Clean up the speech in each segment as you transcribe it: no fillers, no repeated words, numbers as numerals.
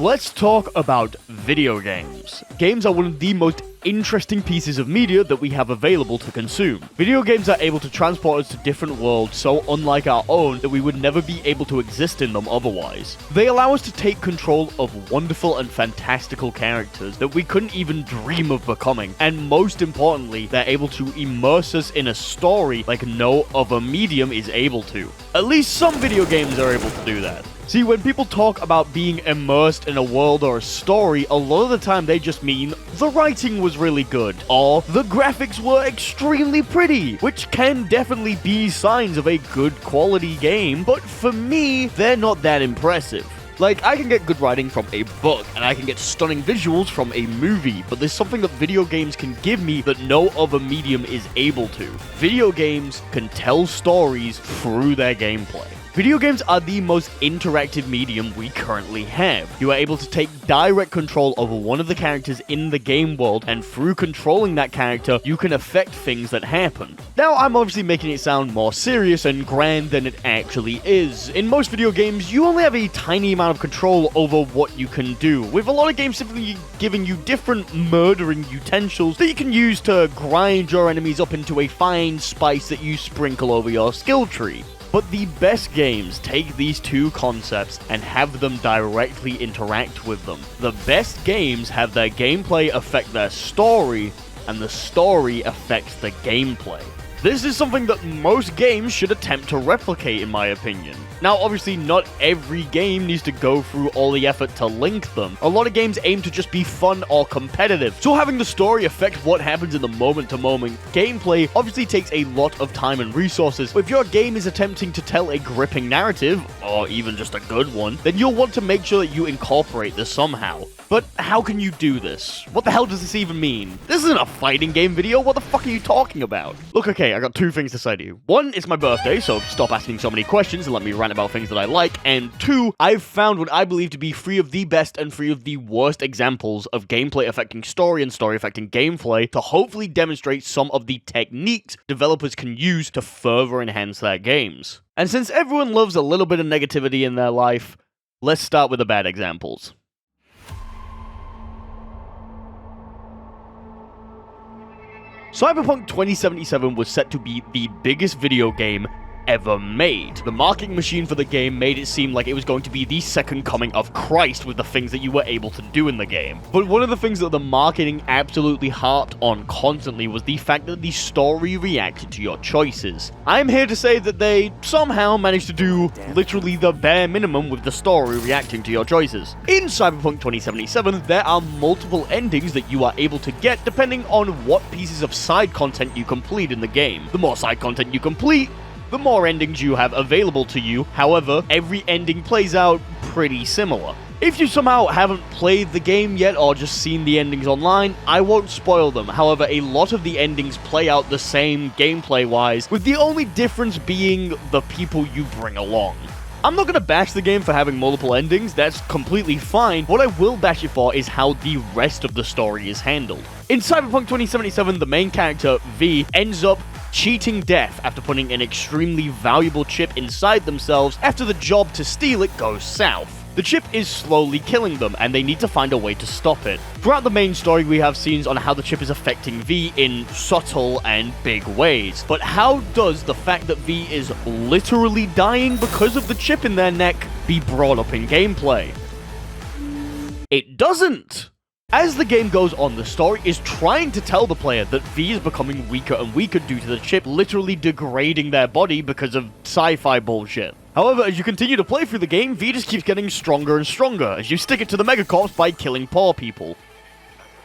Let's talk about video games. Games are one of the most interesting pieces of media that we have available to consume. Video games are able to transport us to different worlds so unlike our own that we would never be able to exist in them otherwise. They allow us to take control of wonderful and fantastical characters that we couldn't even dream of becoming, and most importantly, they're able to immerse us in a story like no other medium is able to. At least some video games are able to do that. See, when people talk about being immersed in a world or a story, a lot of the time they just mean the writing was really good, or the graphics were extremely pretty, which can definitely be signs of a good quality game, but for me, they're not that impressive. Like, I can get good writing from a book, and I can get stunning visuals from a movie, but there's something that video games can give me that no other medium is able to. Video games can tell stories through their gameplay. Video games are the most interactive medium we currently have. You are able to take direct control over one of the characters in the game world, and through controlling that character, you can affect things that happen. Now, I'm obviously making it sound more serious and grand than it actually is. In most video games, you only have a tiny amount of control over what you can do, with a lot of games simply giving you different murdering utensils that you can use to grind your enemies up into a fine spice that you sprinkle over your skill tree. But the best games take these two concepts and have them directly interact with them. The best games have their gameplay affect their story, and the story affects the gameplay. This is something that most games should attempt to replicate, in my opinion. Now, obviously, not every game needs to go through all the effort to link them. A lot of games aim to just be fun or competitive, so having the story affect what happens in the moment-to-moment gameplay obviously takes a lot of time and resources. If your game is attempting to tell a gripping narrative, or even just a good one, then you'll want to make sure that you incorporate this somehow. But how can you do this? What the hell does this even mean? This isn't a fighting game video, what the fuck are you talking about? Look, okay, I got two things to say to you. One, it's my birthday, so stop asking so many questions and let me rant about things that I like. And two, I've found what I believe to be three of the best and three of the worst examples of gameplay affecting story and story affecting gameplay to hopefully demonstrate some of the techniques developers can use to further enhance their games. And since everyone loves a little bit of negativity in their life, let's start with the bad examples. Cyberpunk 2077 was set to be the biggest video game ever made. The marketing machine for the game made it seem like it was going to be the second coming of Christ with the things that you were able to do in the game. But one of the things that the marketing absolutely harped on constantly was the fact that the story reacted to your choices. I'm here to say that they somehow managed to do literally the bare minimum with the story reacting to your choices. In Cyberpunk 2077, there are multiple endings that you are able to get depending on what pieces of side content you complete in the game. The more side content you complete, the more endings you have available to you. However, every ending plays out pretty similar. If you somehow haven't played the game yet or just seen the endings online, I won't spoil them. However, a lot of the endings play out the same gameplay-wise, with the only difference being the people you bring along. I'm not going to bash the game for having multiple endings, that's completely fine. What I will bash it for is how the rest of the story is handled. In Cyberpunk 2077, the main character, V, ends up cheating death after putting an extremely valuable chip inside themselves after the job to steal it goes south. The chip is slowly killing them, and they need to find a way to stop it. Throughout the main story, we have scenes on how the chip is affecting V in subtle and big ways. But how does the fact that V is literally dying because of the chip in their neck be brought up in gameplay? It doesn't! As the game goes on, the story is trying to tell the player that V is becoming weaker and weaker due to the chip literally degrading their body because of sci-fi bullshit. However, as you continue to play through the game, V just keeps getting stronger and stronger as you stick it to the megacorps by killing poor people.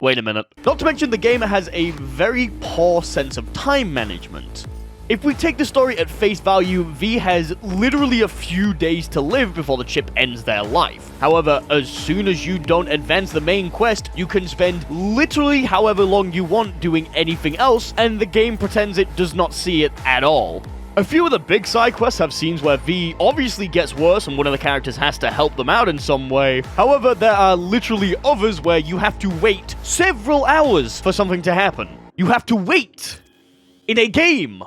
Wait a minute. Not to mention, the game has a very poor sense of time management. If we take the story at face value, V has literally a few days to live before the chip ends their life. However, as soon as you don't advance the main quest, you can spend literally however long you want doing anything else, and the game pretends it does not see it at all. A few of the big side quests have scenes where V obviously gets worse and one of the characters has to help them out in some way. However, there are literally others where you have to wait several hours for something to happen. You have to wait in a game.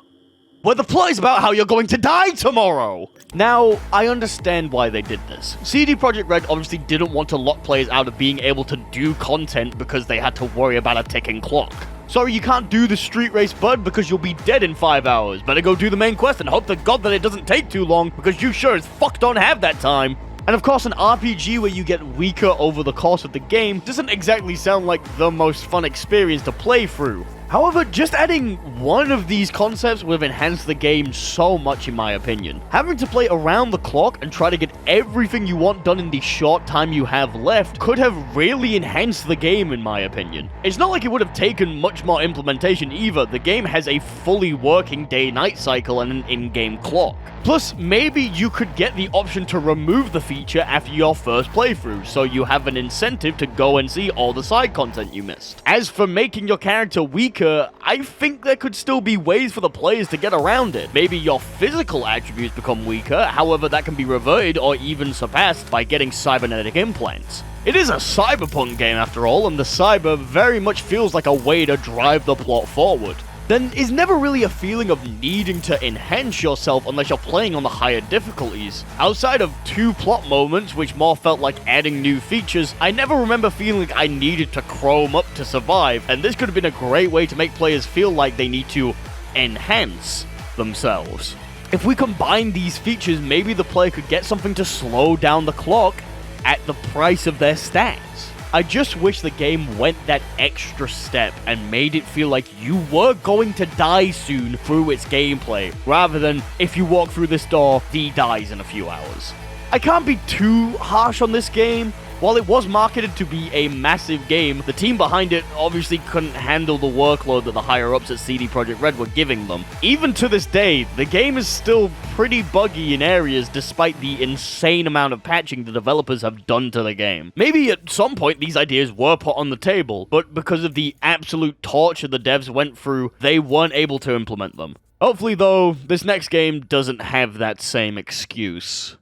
where the plot is about how you're going to die tomorrow. Now, I understand why they did this. CD Projekt Red obviously didn't want to lock players out of being able to do content because they had to worry about a ticking clock. Sorry, you can't do the street race, bud, because you'll be dead in 5 hours. Better go do the main quest and hope to God that it doesn't take too long, because you sure as fuck don't have that time. And of course, an RPG where you get weaker over the course of the game doesn't exactly sound like the most fun experience to play through. However, just adding one of these concepts would have enhanced the game so much in my opinion. Having to play around the clock and try to get everything you want done in the short time you have left could have really enhanced the game in my opinion. It's not like it would have taken much more implementation either. The game has a fully working day-night cycle and an in-game clock. Plus, maybe you could get the option to remove the feature after your first playthrough, so you have an incentive to go and see all the side content you missed. As for making your character weaker, I think there could still be ways for the players to get around it. Maybe your physical attributes become weaker, however that can be reverted or even surpassed by getting cybernetic implants. It is a cyberpunk game after all, and the cyber very much feels like a way to drive the plot forward. Then is never really a feeling of needing to enhance yourself unless you're playing on the higher difficulties. Outside of 2 plot moments, which more felt like adding new features, I never remember feeling like I needed to chrome up to survive, and this could have been a great way to make players feel like they need to enhance themselves. If we combine these features, maybe the player could get something to slow down the clock at the price of their stats. I just wish the game went that extra step and made it feel like you were going to die soon through its gameplay, rather than if you walk through this door, V dies in a few hours. I can't be too harsh on this game. While it was marketed to be a massive game, the team behind it obviously couldn't handle the workload that the higher-ups at CD Projekt Red were giving them. Even to this day, the game is still pretty buggy in areas despite the insane amount of patching the developers have done to the game. Maybe at some point these ideas were put on the table, but because of the absolute torture the devs went through, they weren't able to implement them. Hopefully, though, this next game doesn't have that same excuse.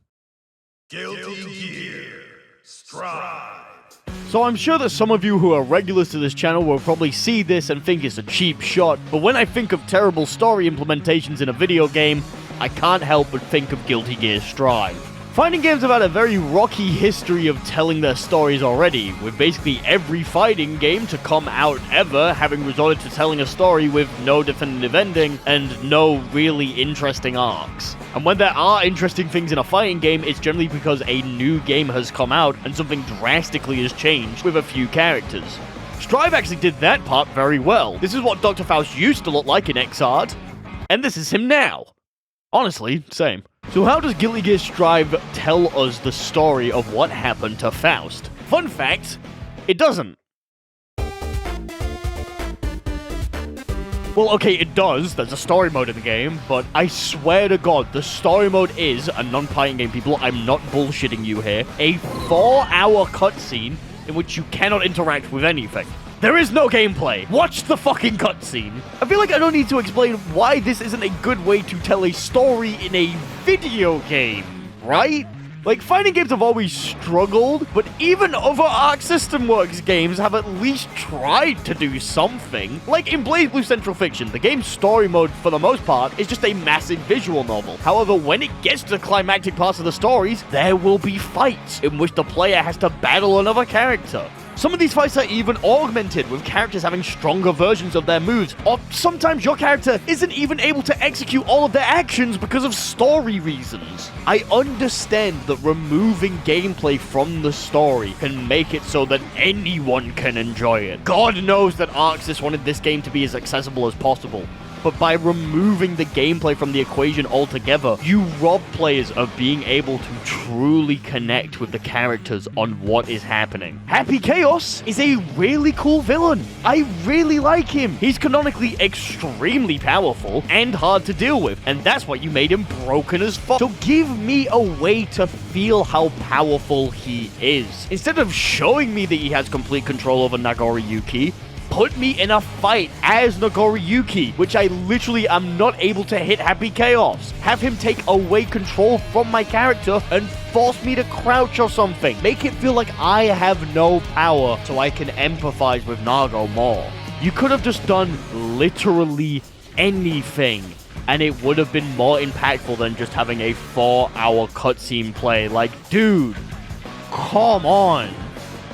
Guilty Gear Strive. So I'm sure that some of you who are regulars to this channel will probably see this and think it's a cheap shot, but when I think of terrible story implementations in a video game, I can't help but think of Guilty Gear Strive. Fighting games have had a very rocky history of telling their stories already, with basically every fighting game to come out ever having resorted to telling a story with no definitive ending and no really interesting arcs. And when there are interesting things in a fighting game, it's generally because a new game has come out and something drastically has changed with a few characters. Strive actually did that part very well. This is what Dr. Faust used to look like in Xrd, and this is him now. Honestly, same. So how does Guilty Gear Strive tell us the story of what happened to Faust? Fun fact, it doesn't. Well, okay, it does. There's a story mode in the game, but I swear to God, the story mode is, a non-fighting game, people, I'm not bullshitting you here, a 4-hour cutscene in which you cannot interact with anything. There is no gameplay. Watch the fucking cutscene. I feel like I don't need to explain why this isn't a good way to tell a story in a video game, right? Like, fighting games have always struggled, but even other Arc System Works games have at least tried to do something. Like in BlazBlue Central Fiction, the game's story mode, for the most part, is just a massive visual novel. However, when it gets to the climactic parts of the stories, there will be fights in which the player has to battle another character. Some of these fights are even augmented, with characters having stronger versions of their moves, or sometimes your character isn't even able to execute all of their actions because of story reasons. I understand that removing gameplay from the story can make it so that anyone can enjoy it. God knows that ArcSys wanted this game to be as accessible as possible. But by removing the gameplay from the equation altogether, you rob players of being able to truly connect with the characters on what is happening. Happy Chaos is a really cool villain. I really like him. He's canonically extremely powerful and hard to deal with, and that's why you made him broken as fuck. So give me a way to feel how powerful he is. Instead of showing me that he has complete control over Nagoriyuki, put me in a fight as Nagoriyuki, which I literally am not able to hit Happy Chaos. Have him take away control from my character and force me to crouch or something. Make it feel like I have no power so I can empathize with Nago more. You could have just done literally anything. and it would have been more impactful than just having a 4-hour cutscene play. Like, dude, come on.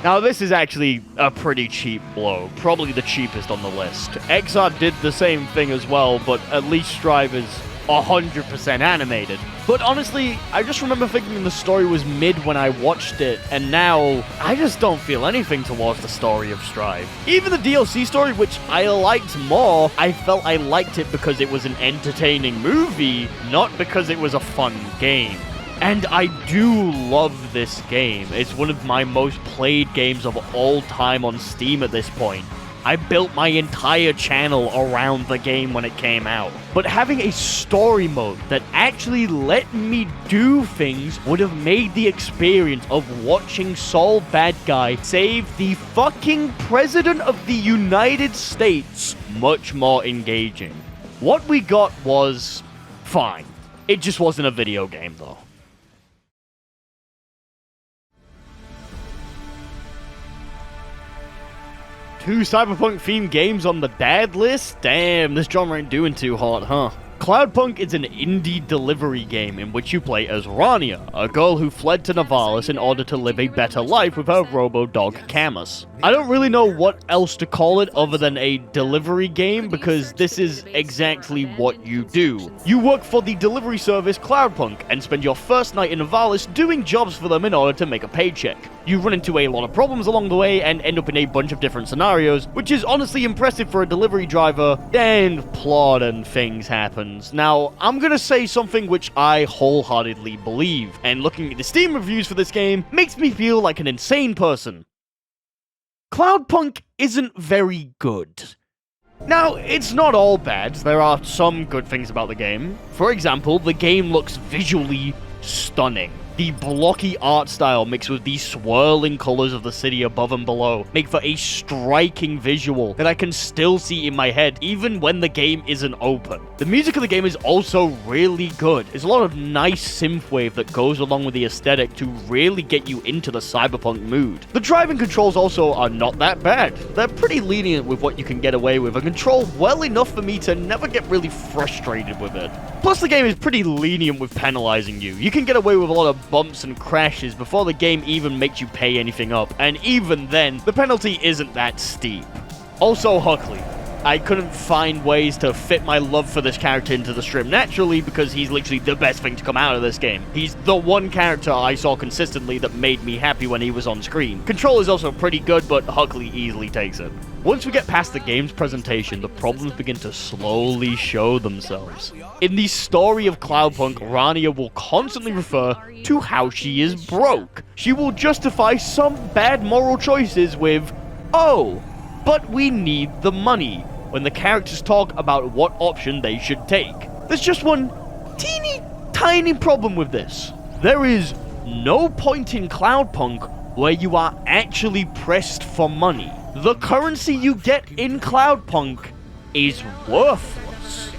Now, this is actually a pretty cheap blow, probably the cheapest on the list. XR did the same thing as well, but at least Strive is 100% animated. But honestly, I just remember thinking the story was mid when I watched it, and now I just don't feel anything towards the story of Strive. Even the DLC story, which I liked more, I felt I liked it because it was an entertaining movie, not because it was a fun game. And I do love this game. It's one of my most played games of all time on Steam at this point. I built my entire channel around the game when it came out. But having a story mode that actually let me do things would have made the experience of watching Saul Bad Guy save the fucking President of the United States much more engaging. What we got was fine. It just wasn't a video game though. 2 Cyberpunk-themed games on the bad list? Damn, this genre ain't doing too hot, huh? Cloudpunk is an indie delivery game in which you play as Rania, a girl who fled to Navalis in order to live a better life with her robo-dog Camus. I don't really know what else to call it other than a delivery game because this is exactly what you do. You work for the delivery service Cloudpunk and spend your first night in Navalis doing jobs for them in order to make a paycheck. You run into a lot of problems along the way and end up in a bunch of different scenarios, which is honestly impressive for a delivery driver, and plot and things happens. Now, I'm gonna say something which I wholeheartedly believe, and looking at the Steam reviews for this game makes me feel like an insane person. Cloudpunk isn't very good. Now, it's not all bad. There are some good things about the game. For example, the game looks visually stunning. The blocky art style mixed with the swirling colors of the city above and below make for a striking visual that I can still see in my head even when the game isn't open. The music of the game is also really good. There's a lot of nice synthwave that goes along with the aesthetic to really get you into the cyberpunk mood. The driving controls also are not that bad. They're pretty lenient with what you can get away with and control well enough for me to never get really frustrated with it. Plus, the game is pretty lenient with penalizing you. You can get away with a lot of bumps and crashes before the game even makes you pay anything up, and even then, the penalty isn't that steep. Also, Huckley. I couldn't find ways to fit my love for this character into the stream naturally because he's literally the best thing to come out of this game. He's the one character I saw consistently that made me happy when he was on screen. Control is also pretty good, but Huckley easily takes it. Once we get past the game's presentation, the problems begin to slowly show themselves. In the story of Cloudpunk, Rania will constantly refer to how she is broke. She will justify some bad moral choices with, "Oh, but we need the money," when the characters talk about what option they should take. There's just one teeny tiny problem with this. There is no point in Cloudpunk where you are actually pressed for money. The currency you get in Cloudpunk is worthless.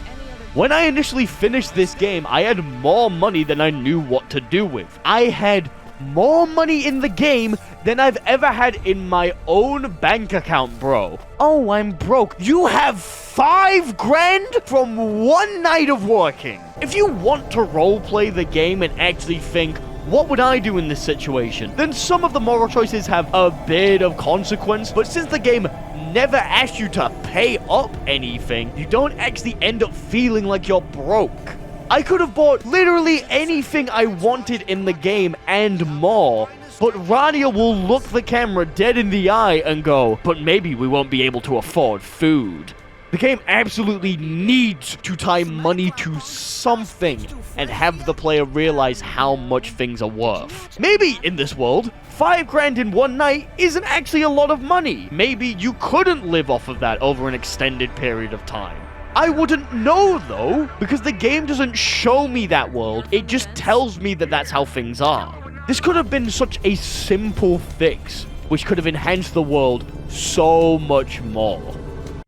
When I initially finished this game, I had more money than I knew what to do with. I had more money in the game than I've ever had in my own bank account, bro. Oh, I'm broke. You have 5 grand from one night of working. If you want to roleplay the game and actually think, what would I do in this situation? Then some of the moral choices have a bit of consequence, but since the game never asks you to pay up anything, you don't actually end up feeling like you're broke. I could have bought literally anything I wanted in the game and more, but Rania will look the camera dead in the eye and go, "But maybe we won't be able to afford food." The game absolutely needs to tie money to something and have the player realize how much things are worth. Maybe in this world, 5 grand in one night isn't actually a lot of money. Maybe you couldn't live off of that over an extended period of time. I wouldn't know though, because the game doesn't show me that world, it just tells me that that's how things are. This could have been such a simple fix, which could have enhanced the world so much more.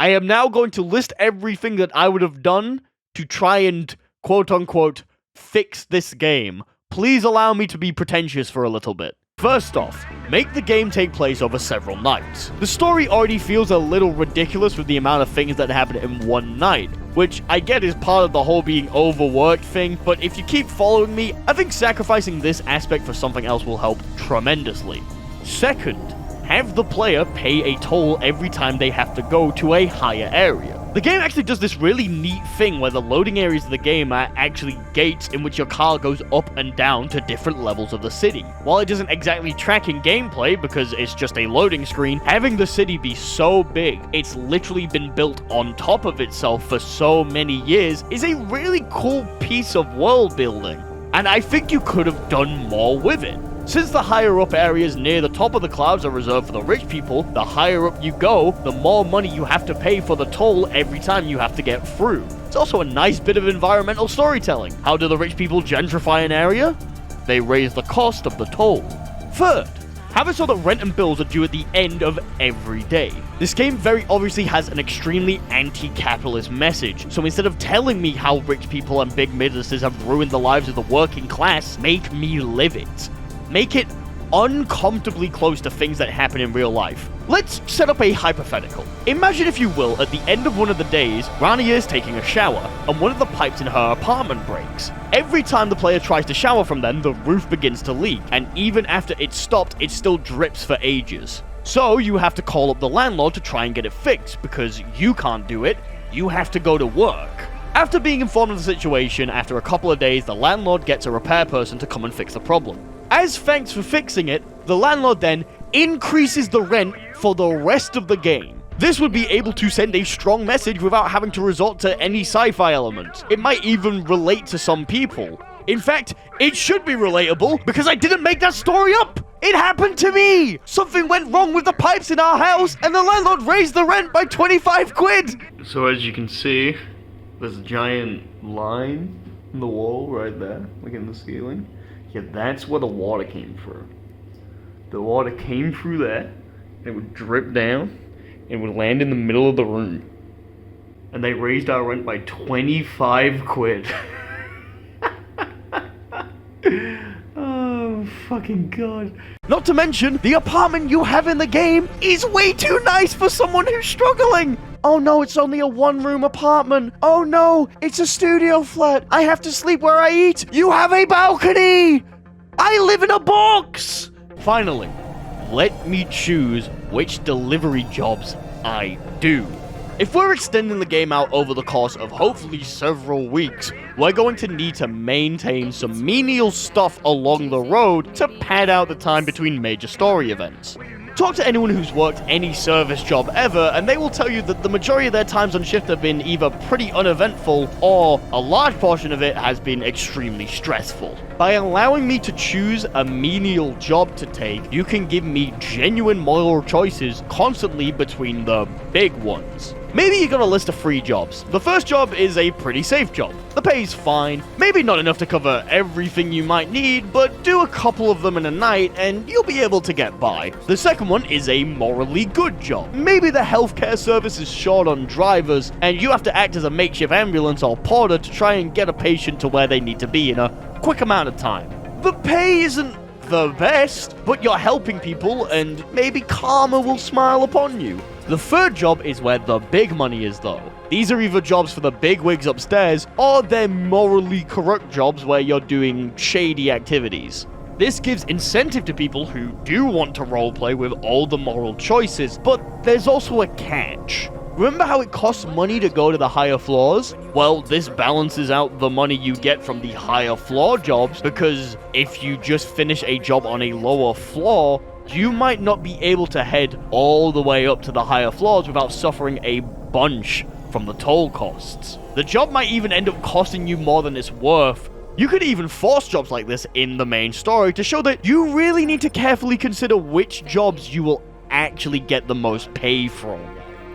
I am now going to list everything that I would have done to try and, quote-unquote, fix this game. Please allow me to be pretentious for a little bit. First off, make the game take place over several nights. The story already feels a little ridiculous with the amount of things that happen in one night, which I get is part of the whole being overworked thing, but if you keep following me, I think sacrificing this aspect for something else will help tremendously. Second, have the player pay a toll every time they have to go to a higher area. The game actually does this really neat thing where the loading areas of the game are actually gates in which your car goes up and down to different levels of the city. While it doesn't exactly track in gameplay because it's just a loading screen, having the city be so big, it's literally been built on top of itself for so many years, is a really cool piece of world building. And I think you could have done more with it. Since the higher up areas near the top of the clouds are reserved for the rich people, the higher up you go, the more money you have to pay for the toll every time you have to get through. It's also a nice bit of environmental storytelling. How do the rich people gentrify an area? They raise the cost of the toll. Third, have it so that rent and bills are due at the end of every day. This game very obviously has an extremely anti-capitalist message, so instead of telling me how rich people and big businesses have ruined the lives of the working class, make me live it. Make it uncomfortably close to things that happen in real life. Let's set up a hypothetical. Imagine, if you will, at the end of one of the days, Rania is taking a shower, and one of the pipes in her apartment breaks. Every time the player tries to shower from them, the roof begins to leak, and even after it's stopped, it still drips for ages. So you have to call up the landlord to try and get it fixed, because you can't do it, you have to go to work. After being informed of the situation, after a couple of days, the landlord gets a repair person to come and fix the problem. As thanks for fixing it, the landlord then increases the rent for the rest of the game. This would be able to send a strong message without having to resort to any sci-fi elements. It might even relate to some people. In fact, it should be relatable because I didn't make that story up! It happened to me! Something went wrong with the pipes in our house and the landlord raised the rent by 25 quid! So as you can see, there's a giant line in the wall right there, like in the ceiling. Yeah, that's where the water came through. The water came through there, and it would drip down, and would land in the middle of the room. And they raised our rent by 25 quid. Oh, fucking God. Not to mention, the apartment you have in the game is way too nice for someone who's struggling. Oh no, it's only a one-room apartment. Oh no, it's a studio flat. I have to sleep where I eat. You have a balcony. I live in a box. Finally, let me choose which delivery jobs I do. If we're extending the game out over the course of hopefully several weeks, we're going to need to maintain some menial stuff along the road to pad out the time between major story events. Talk to anyone who's worked any service job ever, and they will tell you that the majority of their times on shift have been either pretty uneventful, or a large portion of it has been extremely stressful. By allowing me to choose a menial job to take, you can give me genuine moral choices constantly between the big ones. Maybe you got a list of 3 jobs. The first job is a pretty safe job. The pay's fine, maybe not enough to cover everything you might need, but do a couple of them in a night and you'll be able to get by. The second one is a morally good job. Maybe the healthcare service is short on drivers and you have to act as a makeshift ambulance or porter to try and get a patient to where they need to be in a quick amount of time. The pay isn't the best, but you're helping people and maybe karma will smile upon you. The third job is where the big money is though. These are either jobs for the big wigs upstairs, or they're morally corrupt jobs where you're doing shady activities. This gives incentive to people who do want to roleplay with all the moral choices, but there's also a catch. Remember how it costs money to go to the higher floors? Well, this balances out the money you get from the higher floor jobs, because if you just finish a job on a lower floor, you might not be able to head all the way up to the higher floors without suffering a bunch from the toll costs. The job might even end up costing you more than it's worth. You could even force jobs like this in the main story to show that you really need to carefully consider which jobs you will actually get the most pay from.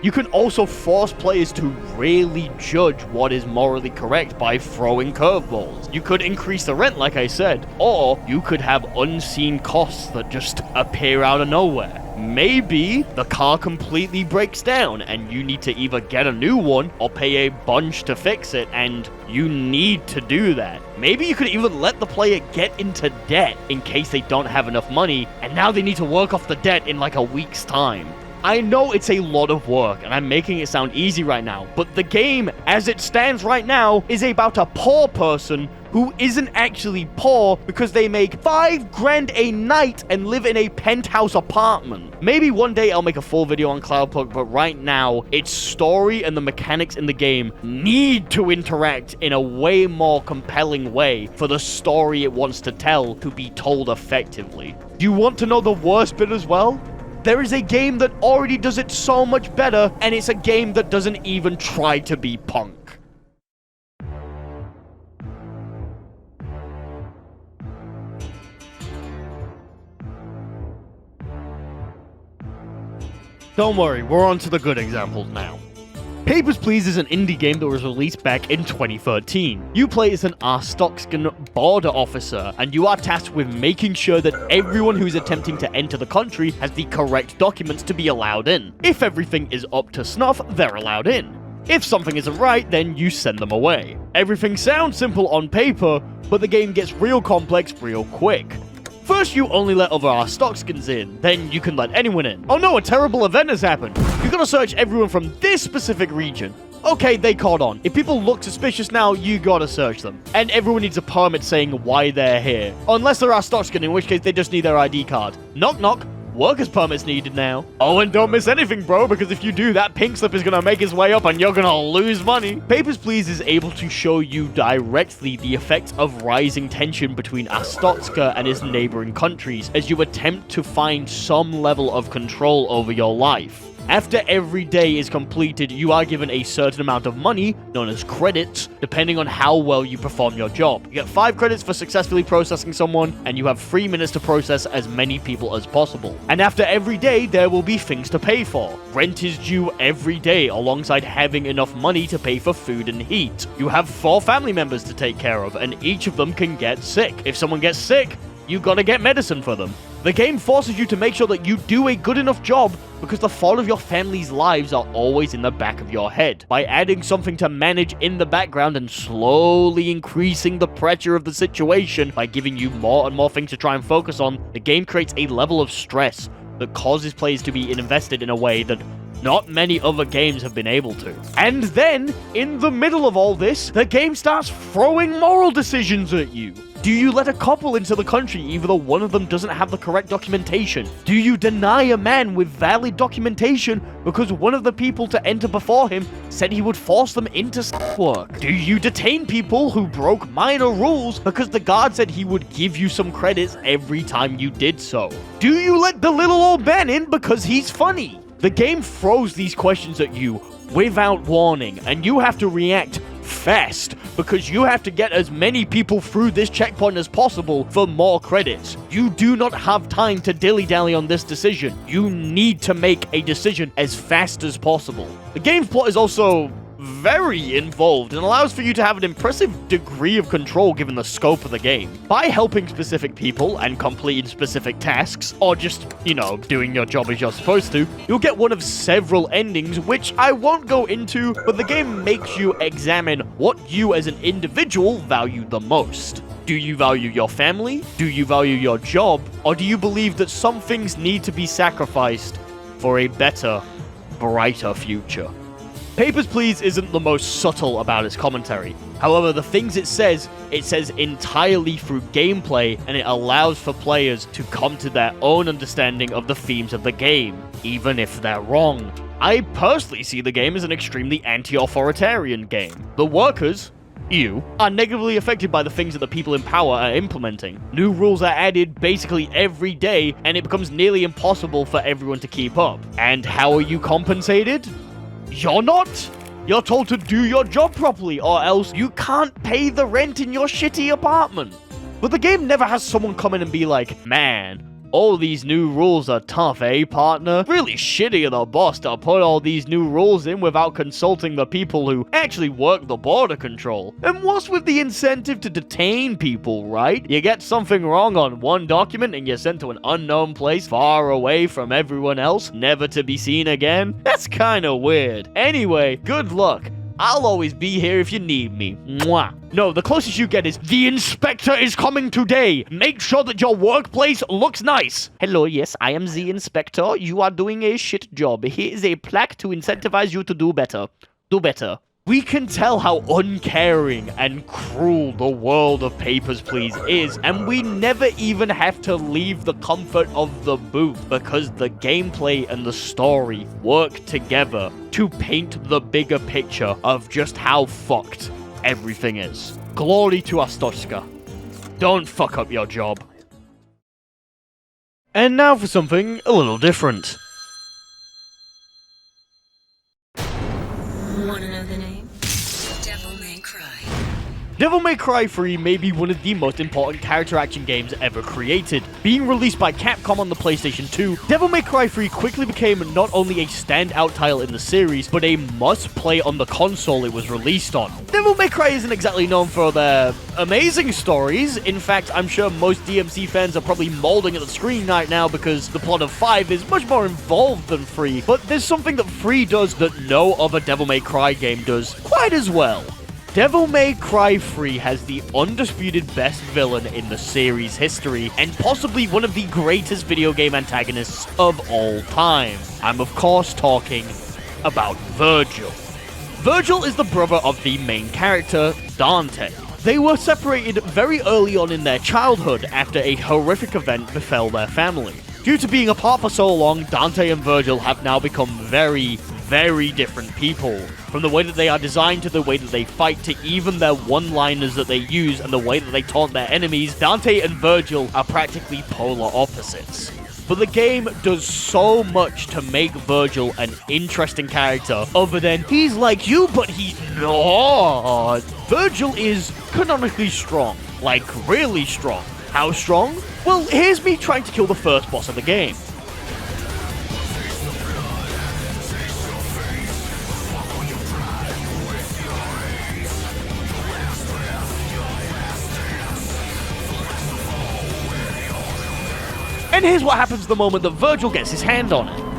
You can also force players to really judge what is morally correct by throwing curveballs. You could increase the rent, like I said, or you could have unseen costs that just appear out of nowhere. Maybe the car completely breaks down and you need to either get a new one or pay a bunch to fix it, and you need to do that. Maybe you could even let the player get into debt in case they don't have enough money and now they need to work off the debt in like a week's time. I know it's a lot of work, and I'm making it sound easy right now, but the game, as it stands right now, is about a poor person who isn't actually poor because they make $5 grand a night and live in a penthouse apartment. Maybe one day I'll make a full video on Cloudpunk, but right now, its story and the mechanics in the game need to interact in a way more compelling way for the story it wants to tell to be told effectively. Do you want to know the worst bit as well? There is a game that already does it so much better, and it's a game that doesn't even try to be punk. Don't worry, we're on to the good examples now. Papers, Please is an indie game that was released back in 2013. You play as an Arstotzkan border officer, and you are tasked with making sure that everyone who's attempting to enter the country has the correct documents to be allowed in. If everything is up to snuff, they're allowed in. If something isn't right, then you send them away. Everything sounds simple on paper, but the game gets real complex real quick. First, you only let other Arstotzkans in, then you can let anyone in. Oh no, a terrible event has happened. You gotta search everyone from this specific region. Okay, they caught on. If people look suspicious now, you gotta search them. And everyone needs a permit saying why they're here. Unless they're Arstotzkan, in which case they just need their ID card. Knock knock. Workers permits needed now. Oh, and don't miss anything, bro, because if you do, that pink slip is gonna make its way up and you're gonna lose money. Papers, Please is able to show you directly the effects of rising tension between Arstotzka and its neighboring countries as you attempt to find some level of control over your life. After every day is completed, you are given a certain amount of money, known as credits, depending on how well you perform your job. You get 5 credits for successfully processing someone, and you have 3 minutes to process as many people as possible. And after every day, there will be things to pay for. Rent is due every day, alongside having enough money to pay for food and heat. You have 4 family members to take care of, and each of them can get sick. If someone gets sick, you gotta get medicine for them. The game forces you to make sure that you do a good enough job because the thought of your family's lives are always in the back of your head. By adding something to manage in the background and slowly increasing the pressure of the situation by giving you more and more things to try and focus on, the game creates a level of stress that causes players to be invested in a way that not many other games have been able to. And then, in the middle of all this, the game starts throwing moral decisions at you. Do you let a couple into the country even though one of them doesn't have the correct documentation? Do you deny a man with valid documentation because one of the people to enter before him said he would force them into work? Do you detain people who broke minor rules because the guard said he would give you some credits every time you did so? Do you let the little old man in because he's funny? The game throws these questions at you without warning, and you have to react fast because you have to get as many people through this checkpoint as possible for more credits. You do not have time to dilly-dally on this decision. You need to make a decision as fast as possible. The game's plot is also very involved and allows for you to have an impressive degree of control given the scope of the game. By helping specific people and completing specific tasks, or just, doing your job as you're supposed to, you'll get one of several endings, which I won't go into, but the game makes you examine what you as an individual value the most. Do you value your family? Do you value your job? Or do you believe that some things need to be sacrificed for a better, brighter future? Papers, Please isn't the most subtle about its commentary. However, the things it says entirely through gameplay, and it allows for players to come to their own understanding of the themes of the game, even if they're wrong. I personally see the game as an extremely anti-authoritarian game. The workers, you, are negatively affected by the things that the people in power are implementing. New rules are added basically every day, and it becomes nearly impossible for everyone to keep up. And how are you compensated? You're not! You're told to do your job properly, or else you can't pay the rent in your shitty apartment. But the game never has someone come in and be like, man, all these new rules are tough, eh, partner? Really shitty of the boss to put all these new rules in without consulting the people who actually work the border control. And what's with the incentive to detain people, right? You get something wrong on one document and you're sent to an unknown place far away from everyone else, never to be seen again? That's kinda weird. Anyway, good luck. I'll always be here if you need me. Mwah. No, the closest you get is, the inspector is coming today. Make sure that your workplace looks nice. Hello, yes, I am the inspector. You are doing a shit job. Here is a plaque to incentivize you to do better. Do better. We can tell how uncaring and cruel the world of Papers, Please is, and we never even have to leave the comfort of the booth because the gameplay and the story work together to paint the bigger picture of just how fucked everything is. Glory to Astochka. Don't fuck up your job. And now for something a little different. Wanna know the name? Devil May Cry. Devil May Cry 3 may be one of the most important character action games ever created. Being released by Capcom on the PlayStation 2, Devil May Cry 3 quickly became not only a standout title in the series, but a must-play on the console it was released on. Devil May Cry isn't exactly known for their amazing stories. In fact, I'm sure most DMC fans are probably molding at the screen right now because the plot of 5 is much more involved than 3, but there's something that 3 does that no other Devil May Cry game does quite as well. Devil May Cry 3 has the undisputed best villain in the series' history, and possibly one of the greatest video game antagonists of all time. I'm of course talking about Virgil. Virgil is the brother of the main character, Dante. They were separated very early on in their childhood after a horrific event befell their family. Due to being apart for so long, Dante and Virgil have now become very different people. From the way that they are designed to the way that they fight to even their one-liners that they use and the way that they taunt their enemies, Dante and Virgil are practically polar opposites. But the game does so much to make Virgil an interesting character, other than he's like you, but he's not. Virgil is canonically strong, like really strong. How strong? Well, here's me trying to kill the first boss of the game. And here's what happens the moment that Virgil gets his hand on it.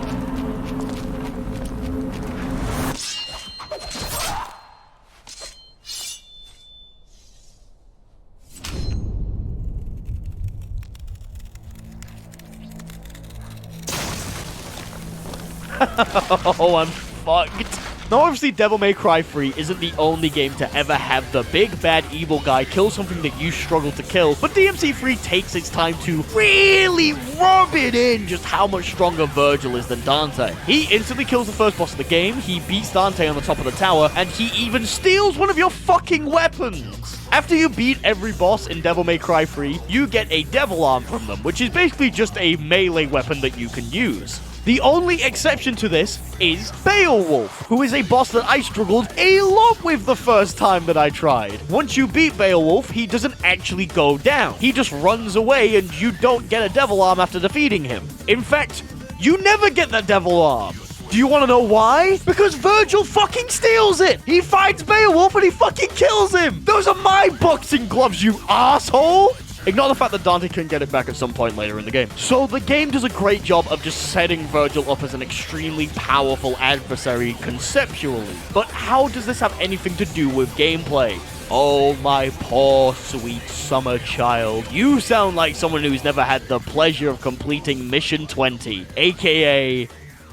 Oh, I'm fucked. Now, obviously, Devil May Cry 3 isn't the only game to ever have the big bad evil guy kill something that you struggle to kill, but DMC3 takes its time to really rub it in just how much stronger Virgil is than Dante. He instantly kills the first boss of the game, he beats Dante on the top of the tower, and he even steals one of your fucking weapons! After you beat every boss in Devil May Cry 3, you get a Devil Arm from them, which is basically just a melee weapon that you can use. The only exception to this is Beowulf, who is a boss that I struggled a lot with the first time that I tried. Once you beat Beowulf, he doesn't actually go down. He just runs away and you don't get a Devil Arm after defeating him. In fact, you never get that Devil Arm. Do you want to know why? Because Virgil fucking steals it! He fights Beowulf and he fucking kills him! Those are my boxing gloves, you asshole! Ignore the fact that Dante can get it back at some point later in the game. So the game does a great job of just setting Virgil up as an extremely powerful adversary conceptually. But how does this have anything to do with gameplay? Oh, my poor, sweet summer child. You sound like someone who's never had the pleasure of completing Mission 20, aka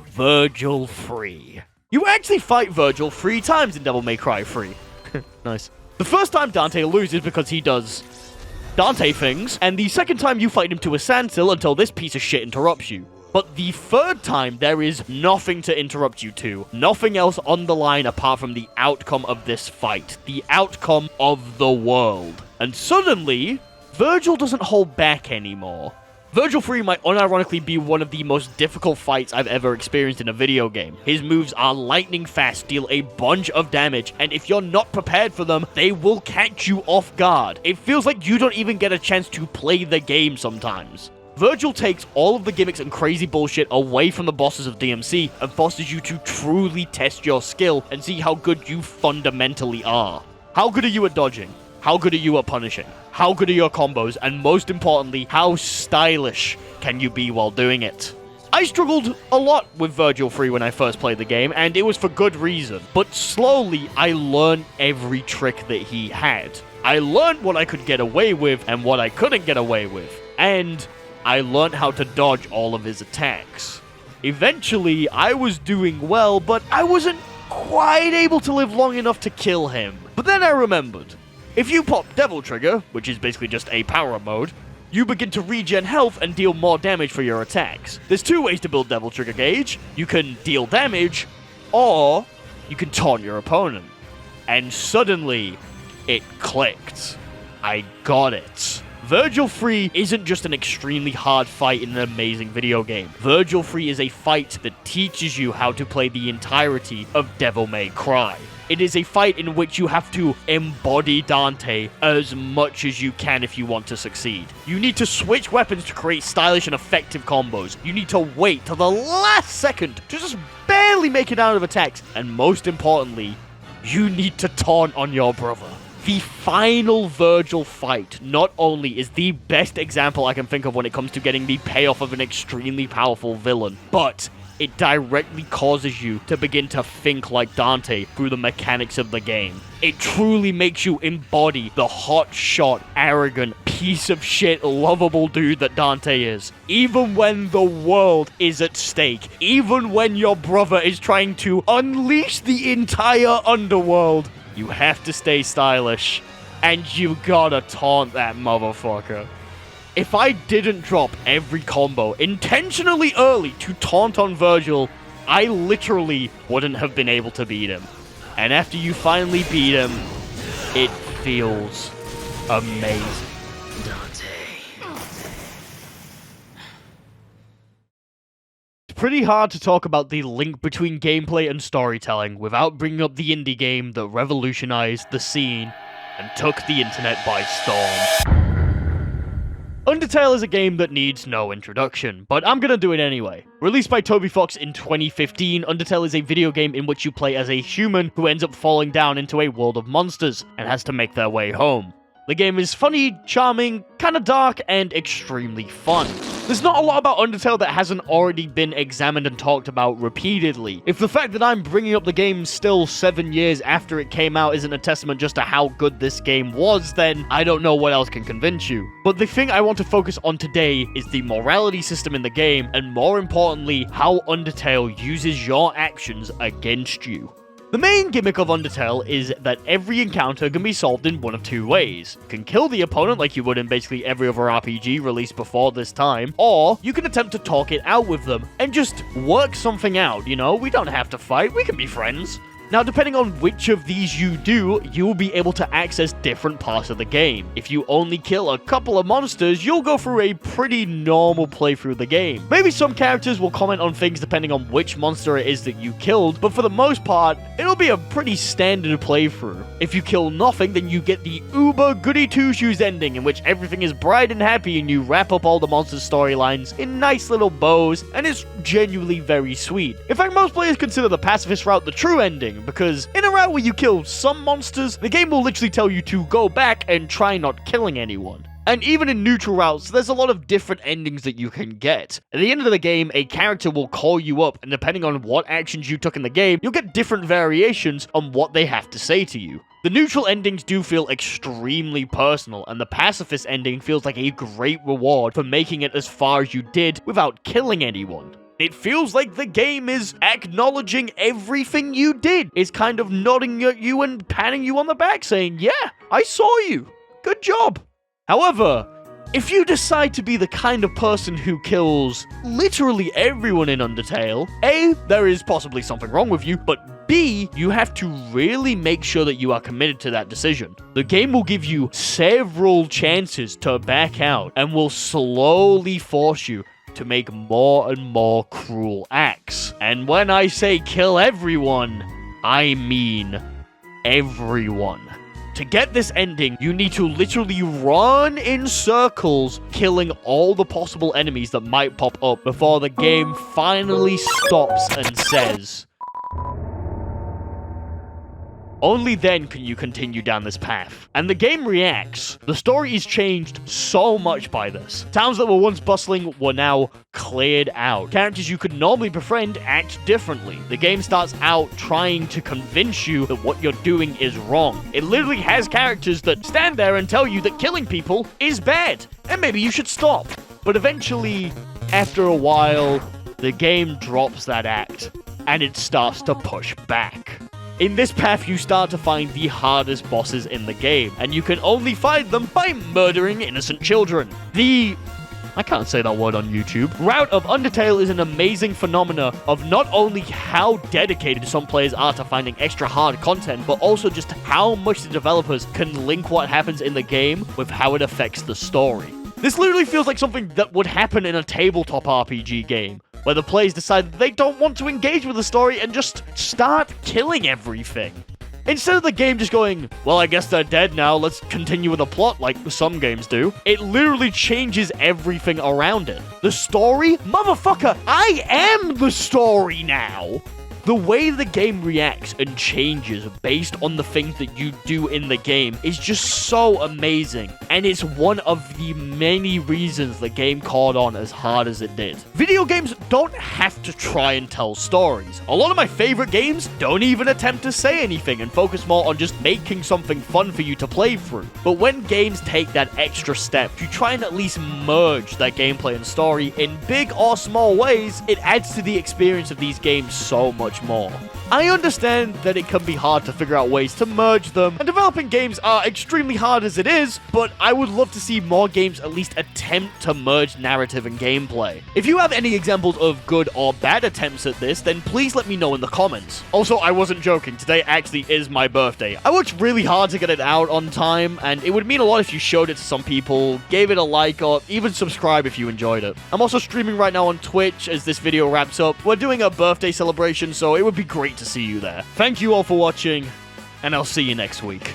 Virgil Free. You actually fight Virgil 3 times in Devil May Cry 3. Nice. The first time Dante loses because he does Dante things, and the second time you fight him to a standstill until this piece of shit interrupts you. But the third time, there is nothing to interrupt you to. Nothing else on the line apart from the outcome of this fight. The outcome of the world. And suddenly, Virgil doesn't hold back anymore. Virgil 3 might unironically be one of the most difficult fights I've ever experienced in a video game. His moves are lightning fast, deal a bunch of damage, and if you're not prepared for them, they will catch you off guard. It feels like you don't even get a chance to play the game sometimes. Virgil takes all of the gimmicks and crazy bullshit away from the bosses of DMC and forces you to truly test your skill and see how good you fundamentally are. How good are you at dodging? How good are you at punishing? How good are your combos? And most importantly, how stylish can you be while doing it? I struggled a lot with Virgil Free when I first played the game, and it was for good reason. But slowly, I learned every trick that he had. I learned what I could get away with and what I couldn't get away with. And I learned how to dodge all of his attacks. Eventually, I was doing well, but I wasn't quite able to live long enough to kill him. But then I remembered, if you pop Devil Trigger, which is basically just a power mode, you begin to regen health and deal more damage for your attacks. There's two ways to build Devil Trigger gauge. You can deal damage, or you can taunt your opponent. And suddenly, it clicked. I got it. Virgil Free isn't just an extremely hard fight in an amazing video game. Virgil Free is a fight that teaches you how to play the entirety of Devil May Cry. It is a fight in which you have to embody Dante as much as you can if you want to succeed. You need to switch weapons to create stylish and effective combos. You need to wait till the last second to just barely make it out of attacks. And most importantly, you need to taunt on your brother. The final Virgil fight not only is the best example I can think of when it comes to getting the payoff of an extremely powerful villain, but it directly causes you to begin to think like Dante through the mechanics of the game. It truly makes you embody the hotshot, arrogant, piece of shit, lovable dude that Dante is. Even when the world is at stake, even when your brother is trying to unleash the entire underworld, you have to stay stylish, and you gotta taunt that motherfucker. If I didn't drop every combo intentionally early to taunt on Virgil, I literally wouldn't have been able to beat him. And after you finally beat him, it feels amazing. It's pretty hard to talk about the link between gameplay and storytelling without bringing up the indie game that revolutionized the scene and took the internet by storm. Undertale is a game that needs no introduction, but I'm gonna do it anyway. Released by Toby Fox in 2015, Undertale is a video game in which you play as a human who ends up falling down into a world of monsters and has to make their way home. The game is funny, charming, kinda dark, and extremely fun. There's not a lot about Undertale that hasn't already been examined and talked about repeatedly. If the fact that I'm bringing up the game still 7 years after it came out isn't a testament just to how good this game was, then I don't know what else can convince you. But the thing I want to focus on today is the morality system in the game, and more importantly, how Undertale uses your actions against you. The main gimmick of Undertale is that every encounter can be solved in one of two ways. You can kill the opponent like you would in basically every other RPG released before this time, or you can attempt to talk it out with them and just work something out, you know? We don't have to fight, we can be friends. Now, depending on which of these you do, you will be able to access different parts of the game. If you only kill a couple of monsters, you'll go through a pretty normal playthrough of the game. Maybe some characters will comment on things depending on which monster it is that you killed, but for the most part, it'll be a pretty standard playthrough. If you kill nothing, then you get the uber goody two-shoes ending in which everything is bright and happy and you wrap up all the monsters' storylines in nice little bows, and it's genuinely very sweet. In fact, most players consider the pacifist route the true ending, because in a route where you kill some monsters, the game will literally tell you to go back and try not killing anyone. And even in neutral routes, there's a lot of different endings that you can get. At the end of the game, a character will call you up, and depending on what actions you took in the game, you'll get different variations on what they have to say to you. The neutral endings do feel extremely personal, and the pacifist ending feels like a great reward for making it as far as you did without killing anyone. It feels like the game is acknowledging everything you did. It's kind of nodding at you and patting you on the back saying, yeah, I saw you. Good job. However, if you decide to be the kind of person who kills literally everyone in Undertale, A, there is possibly something wrong with you, but B, you have to really make sure that you are committed to that decision. The game will give you several chances to back out and will slowly force you to make more and more cruel acts. And when I say kill everyone, I mean everyone. To get this ending, you need to literally run in circles, killing all the possible enemies that might pop up before the game finally stops and says, Only then can you continue down this path. And the game reacts. The story is changed so much by this. Towns that were once bustling were now cleared out. Characters you could normally befriend act differently. The game starts out trying to convince you that what you're doing is wrong. It literally has characters that stand there and tell you that killing people is bad, and maybe you should stop. But eventually, after a while, the game drops that act, and it starts to push back. In this path, you start to find the hardest bosses in the game, and you can only find them by murdering innocent children. I can't say that word on YouTube. Route of Undertale is an amazing phenomena of not only how dedicated some players are to finding extra hard content, but also just how much the developers can link what happens in the game with how it affects the story. This literally feels like something that would happen in a tabletop RPG game, where the players decide that they don't want to engage with the story and just start killing everything. Instead of the game just going, well, I guess they're dead now, let's continue with the plot like some games do, it literally changes everything around it. The story? Motherfucker, I am the story now! The way the game reacts and changes based on the things that you do in the game is just so amazing, and it's one of the many reasons the game caught on as hard as it did. Video games don't have to try and tell stories. A lot of my favorite games don't even attempt to say anything and focus more on just making something fun for you to play through. But when games take that extra step to try and at least merge their gameplay and story in big or small ways, it adds to the experience of these games so much more. I understand that it can be hard to figure out ways to merge them, and developing games are extremely hard as it is, but I would love to see more games at least attempt to merge narrative and gameplay. If you have any examples of good or bad attempts at this, then please let me know in the comments. Also, I wasn't joking, today actually is my birthday. I worked really hard to get it out on time, and it would mean a lot if you showed it to some people, gave it a like, or even subscribe if you enjoyed it. I'm also streaming right now on Twitch as this video wraps up. We're doing a birthday celebration, so it would be great to see you there. Thank you all for watching, and I'll see you next week.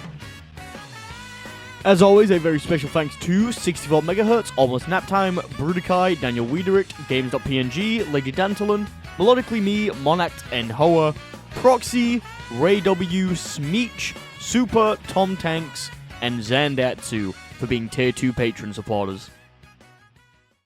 As always, a very special thanks to 64MHz, Almost Nap Time, Brudikai, Daniel Wiedericht, Games.png, Lady Dantalon, Melodically Me, Monact and Hoa, Proxy, Ray W, Smeech, Super, Tom Tanks, and Zandatsu for being Tier 2 patron supporters.